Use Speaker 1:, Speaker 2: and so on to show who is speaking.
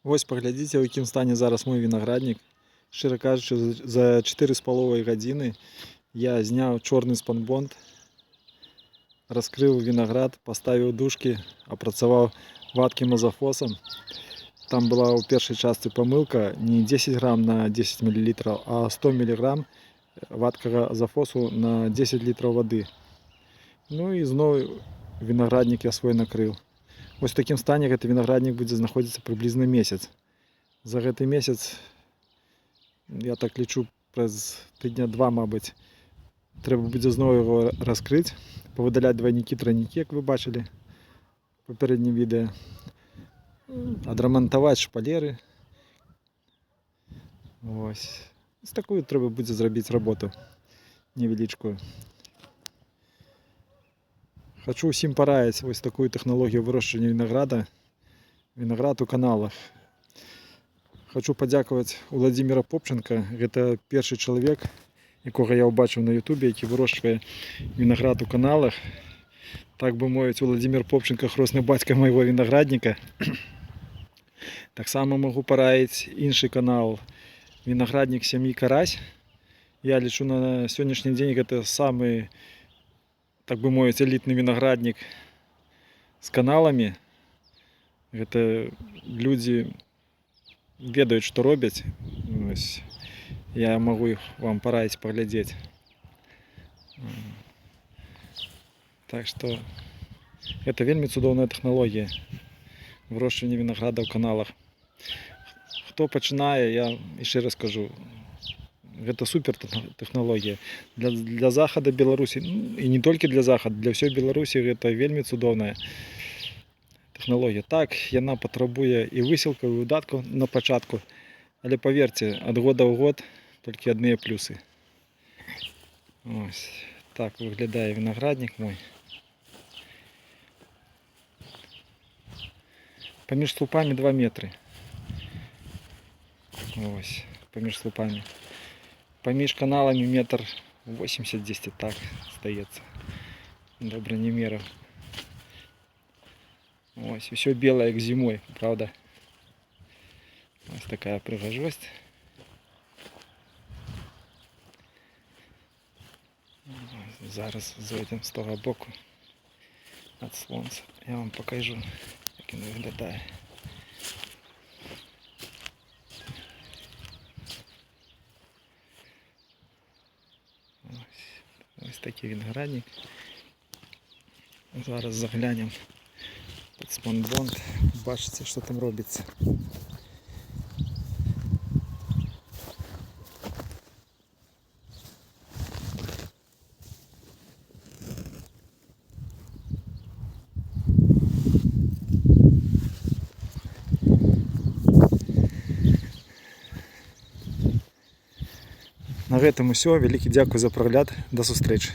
Speaker 1: Ось паглядзіце, у якім стане зараз мой вінаграднік. Шчыра кажучы, за 4,5 гадзіны я зняў чорны спанбонд, раскрыў вінаград, паставіў дужкі, апрацаваў вадкім азафосам. Там была ў першай частцы памылка не 10 грам на 10 мл, а 100 мг вадкага азафосу на 10 літраў вады. Ну і зноў вінаграднік я свой накрыў. Вось у такім стане гэты вінаграднік будзе знаходзіцца прыблізна месяц. За гэты месяц, я так лічу, праз тыдня 2, мабыць, трэба будзе зноў яго раскрыць, павыдаляць двайнікі, трайнікі, як вы бачылі ў папярэднім відэа, адрамантаваць шпалеры. Ось. Такую трэба будзе зрабіць работу невялічкую. Хочу ўсім параіць вось такую тэхналогію вырошчвання вінаграда. Вінаград у каналах. Хочу падзякаваць Уладзіміра Попченка. Гэта першы чалавек, якога я ўбачыў на ютубе, які вырошчвае вінаград у каналах. Так бы мовіць, Уладзімір Попченка хросны бацька майго вінаградніка. Таксама магу параіць іншы канал «Вінаграднік сям'і Карась». Я лічу, на сённяшні дзень гэта самы, так бы мовіць, элітны вінаграднік з каналамі. Гэта людзі ведаюць, што робяць. Я магу іх вам параіць паглядзець. Так што гэта вельмі цудоўная тэхналогія вырошчвання вінаграда ў каналах. Хто пачынае, я яшчэ раз кажу, гэта супер тэхналогія. Для захада Беларусі, і не толькі для захада, для ўсёй Беларусі гэта вельмі цудоўная тэхналогія. Так, яна патрабуе і высілкаў, і выдаткаў на пачатку, але паверце, ад года ў год толькі адныя плюсы. Ось так выглядае вінаграднік мой. Паміж слупамі 2 метры. Ось, паміж слупамі. Паміж каналамі 1,80 м, десь так, здаецца. Добра не мераў. Ось, усё белае, як зімой, правда? Ось такая прыгажосць. Зараз зойдем з того боку ад сонца. Я вам покажу, як він виглядає. Ось такий виноградник. Зараз заглянемо під спанбонд, бачите, що там робиться. На гэтым усё. Вялікі дзякуй за прагляд. До сустрэчы.